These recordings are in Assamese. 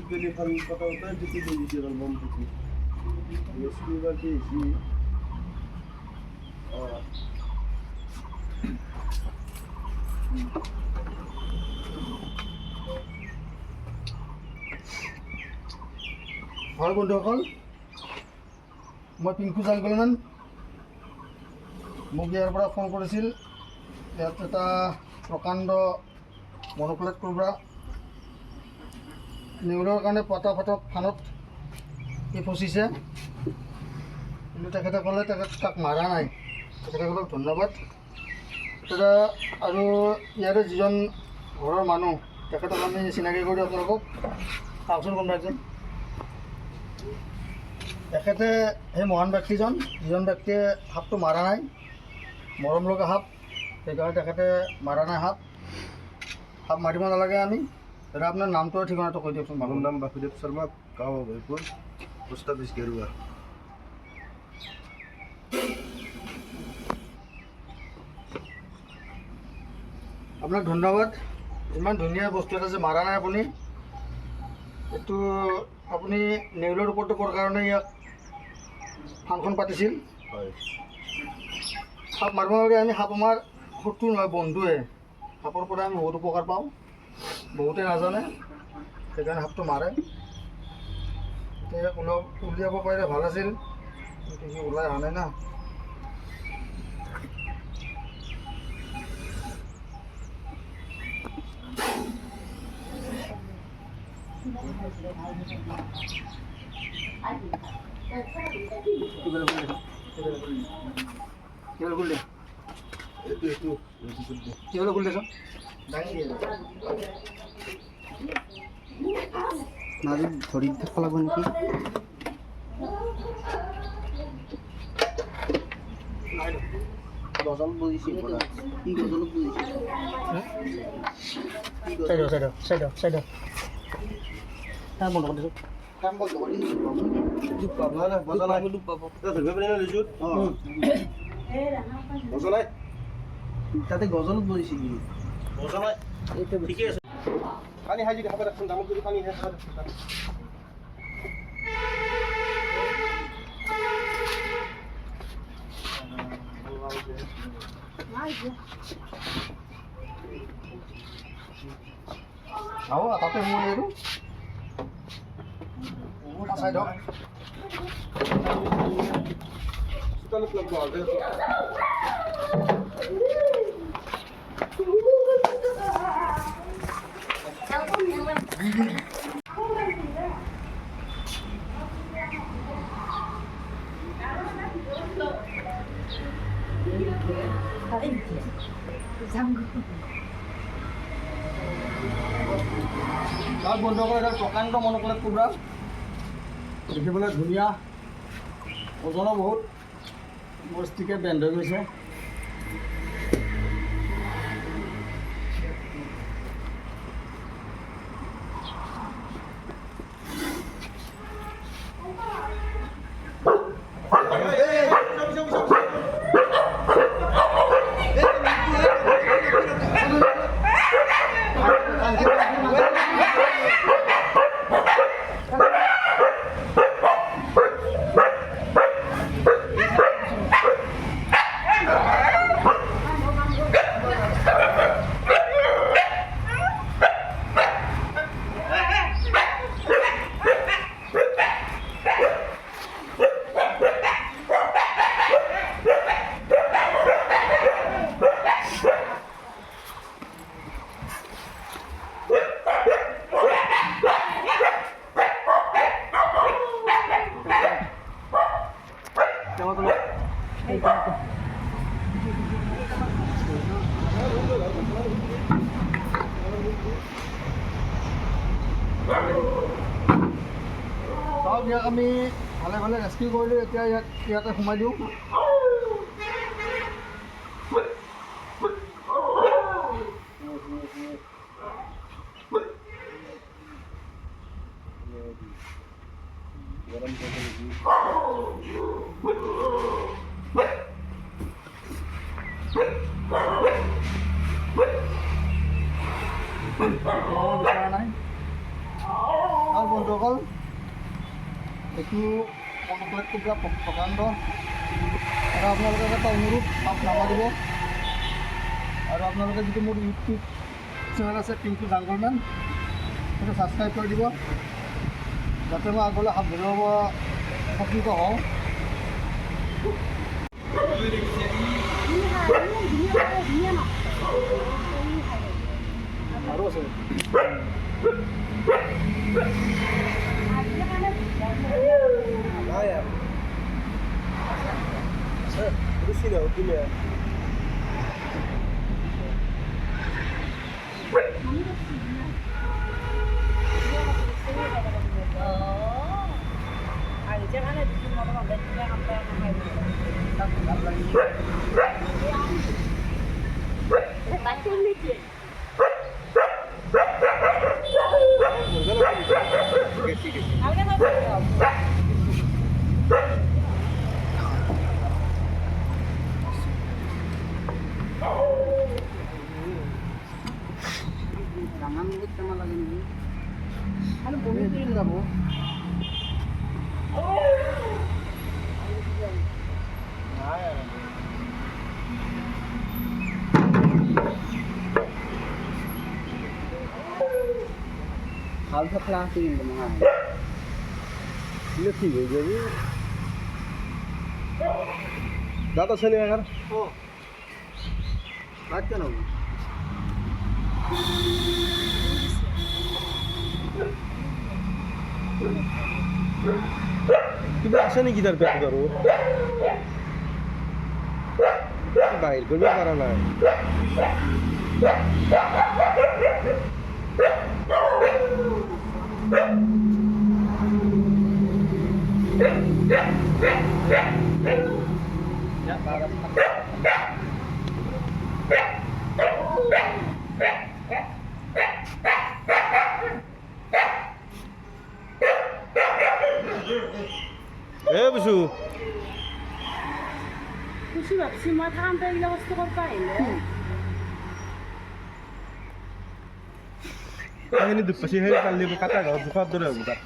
টেলিফোন কথা হতো যেতে দিয়েছি বলবো কিছু স্কুল আৰ কি হয় বন্ধুসকল মই পিংকু জাংগলমেন মোক ইয়াৰ পৰা ফোন কৰিছিল ইয়াত এটা প্ৰকাণ্ড মনোপ্লেট কোব্ৰা নেউলৰ কাৰণে পটাফটক ফানত সি ফচিছে কিন্তু তেখেতে ক'লে তাক মাৰা নাই তেখেতসকলক ধন্যবাদ দাদা আৰু ইয়াৰে যিজন ঘৰৰ মানুহ তেখেতক আমি চিনাকি কৰি আপোনালোকক চাওকচোন কোনোবা এজন তেখেতে সেই মহান ব্যক্তিজন যিজন ব্যক্তিয়ে সাপটো মাৰা নাই মৰম লগা সাপ সেইকাৰণে তেখেতে মাৰা নাই সাপ মাৰিব নালাগে আমি দাদা আপোনাৰ নামটো আৰু ঠিকনাটো কৈ দিয়কচোন মোৰ নাম বাসুদেৱ শৰ্মা গাঁও অভয়পুৰ পোষ্ট অফিচ গেৰুৱা আপোনাক ধন্যবাদ ইমান ধুনীয়া বস্তু এটা যে মাৰা নাই আপুনি এইটো আপুনি নেউলৰ ওপৰতো পোৱাৰ কাৰণে ইয়াক ফাংচন পাতিছিল হয় সাপ মাৰিব নালাগে আমি সাপ আমাৰ শত্ৰু নহয় বন্ধুৱে সাপৰ পৰা আমি বহুত উপকাৰ পাওঁ বহুতে নাজানে সেইকাৰণে সাপটো মাৰে এতিয়া উলিয়াব পাৰিলে ভাল আছিল কিন্তু সি ওলাই অহা নাই না কিভাবে খুলতেছ নাজু ধৰি থাকিব লাগিব নেকি গজল বুজিছে কি গজলত বুজিছে চাইড তাৰ বন্ধ কৰি দিছোঁ কাম বন্ধ কৰি দুখ পাব না বজা নাই দুখ পাব ধৰিব পাৰি না লিজুত বজা নাই তাতে গজলত বুজিছে কি বজা নাই এইটো ঠিকে আছে পানী হাই যদি খাব ৰাখছোন দামত যদি পানী খাব ৰাখছোন আহো তাতে সোমাই আৰু চাই দিয়ক চোতালত লগ পাওঁ তাত বন্ধ কৰে এটা প্ৰকাণ্ড মনোপ্লেট কোব্ৰা দেখিবলৈ ধুনীয়া ওজনো বহুত বস্তিকে বেণ্ড হৈ গৈছে চাওক ইয়াক আমি ভালে ভালে ৰেস্কিউ কৰিলোঁ এতিয়া ইয়াতে সোমাই দিওঁ বিচৰা নাই বন্ধুসকল, এইটো মনোপ্লেট কুকুৰা প্ৰকাণ্ড আৰু আপোনালোকে এটা অনুৰোধ নামাৰিব আৰু আপোনালোকে যিটো মোৰ ইউটিউব চেনেল আছে পিংকু জাংগলমেন সেইটো ছাবস্ক্ৰাইব কৰি দিব যাতে মই আগলৈ সাৱধানে হ'ব উপকৃত হওঁ। আৰু আছে নাই यार सर रुसी ना होती है ৰাঙান বহুত টেমা লাগে নেকি খালি বমি কৰি যাব হালকা ক্লাসে কিন্তু মনে হয় ये ठीक है जी दादा चले यार ও ভাত কেন তুমি আসে নাকি তার প্যাক করো বাইর করবে পারা না বুঝু খুশি ভাবছি মই থাকাম তো এইগিলা বস্তু করতে আহিলে এখানে দুপাশে হেরে পারলে কাটা গাও দুপার ধরে হবে তার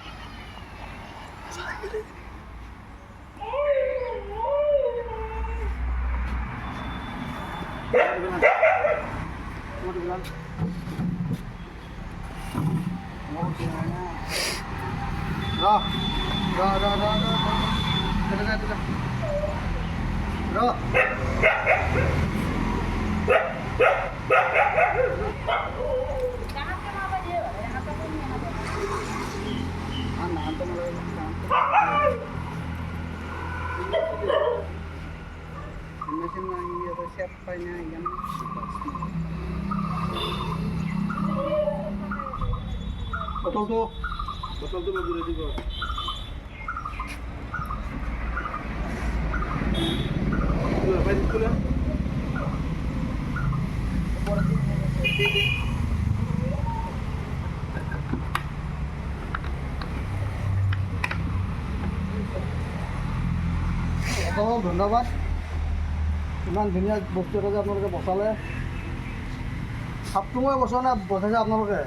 mesin lagi atau siapanya yang বটলটো বোতলটো মই ঘুরে দিব আপোনালোকক ধন্যবাদ ইমান ধুনীয়া বস্তু এটা যে আপোনালোকে বচালে সাপটো মই বচোৱা নাই বচাইছে আপোনালোকে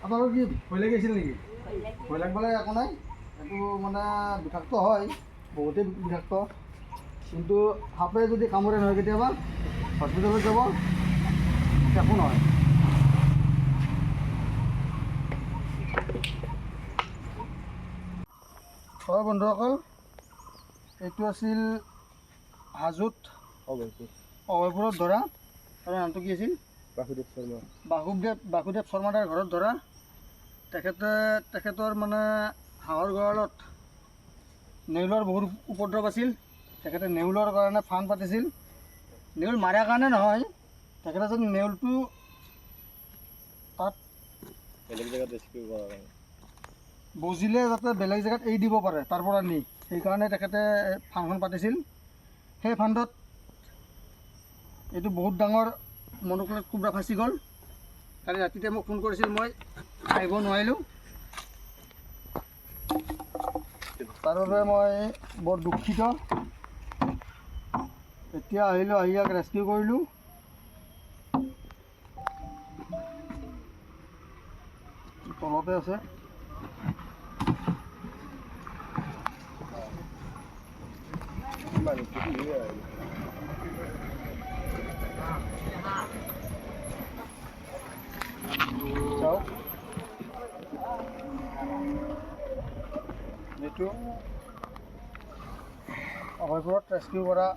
আপোনালোকৰ কি ভয় লাগিছিল নেকি ভয় লাগিবলৈ একো নাই এইটো মানে বিষাক্ত হয় বহুতেই বিষাক্ত কিন্তু সাপে যদি কামোৰে নহয় কেতিয়াবা হস্পিটেলত যাব একো নহয় হয় বন্ধুসকল এইটো আছিল হাজোত অভয়পুৰত ধৰা তাৰ নামটো কি আছিল বাসুদেৱ শৰ্মা বাসুদেৱ শৰ্মাৰ ঘৰত ধৰা তেখেতৰ মানে হাঁহৰ গঁৰালত নেউলৰ বহুত উপদ্ৰৱ আছিল তেখেতে নেউলৰ কাৰণে ফাণ্ড পাতিছিল নেউল মাৰাৰ কাৰণে নহয় তেখেতে যেন নেউলটো তাত বেলেগ জেগাত ৰেস্কিউ কৰা কাৰণে বজিলে যাতে বেলেগ জেগাত এৰি দিব পাৰে তাৰ পৰা নি সেইকাৰণে তেখেতে ফাণ্ডখন পাতিছিল সেই ফাণ্ডত এইটো বহুত ডাঙৰ মনোপ্লেট কুকুৰা ফাঁচি গ'ল কালি ৰাতিতে মোক ফোন কৰিছিল মই আহিব নোৱাৰিলোঁ তাৰ বাবে মই বৰ দুখিত এতিয়া আহিলোঁ আহি ইয়াক ৰেস্কিউ কৰিলোঁ তলতে আছে। চাওক যিটো অভয়পুৰত ৰেস্কিউ কৰা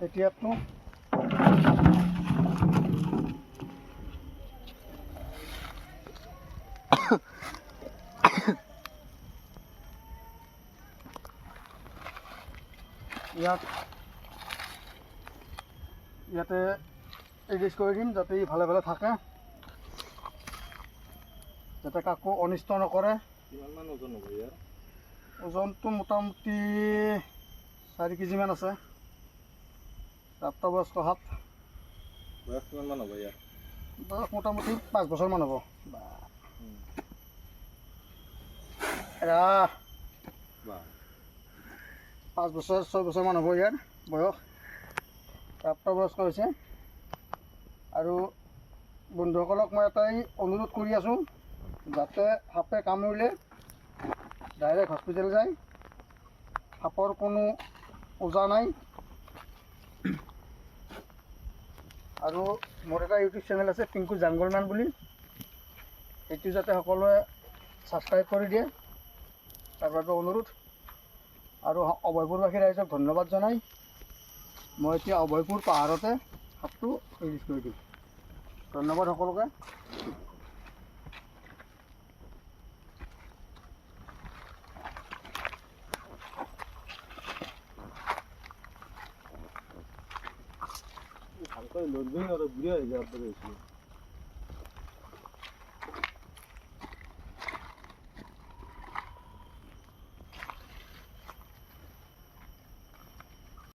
এতিয়াতো ইয়াতে এড্ৰেছ কৰি দিম যাতে ই ভালে ভালে থাকে, যাতে কাকো অনিষ্ট নকৰে। কিমানমান ওজন হ'ব ইয়াৰ? ওজনটো মোটামুটি 4 কেজিমান আছে। প্ৰাপ্তবয়স্ক সাপ। বয়স কিমানমান হ'ব ইয়াৰ? বয়স মোটামুটি 5 বছৰমান হ'ব। এৰা বাহ 5 বছৰ 6 বছৰমান হ'ব ইয়াৰ বয়স। প্ৰাপ্তবয়স্ক হৈছে। আৰু বন্ধুসকলক মই এটাই অনুৰোধ কৰি আছোঁ, যাতে সাপে কামুৰিলে ডাইৰেক্ট হস্পিটেল যায়। সাপৰ কোনো ওজা নাই। আৰু মোৰ এটা ইউটিউব চেনেল আছে পিংকু জাংগলমান বুলি, সেইটো যাতে সকলোৱে ছাবস্ক্ৰাইব কৰি দিয়ে, তাৰ বাবে অনুৰোধ। আৰু অভয়পুৰবাসী ৰাইজক ধন্যবাদ জনাই মই এতিয়া অভয়পুৰ পাহাৰতে সাপটো ৰিলিজ কৰি দিম। ধন্যবাদ সকলোকে। ভালকৈ লৰিবই নোৱাৰে, বুঢ়া হৈ যাব পাৰে।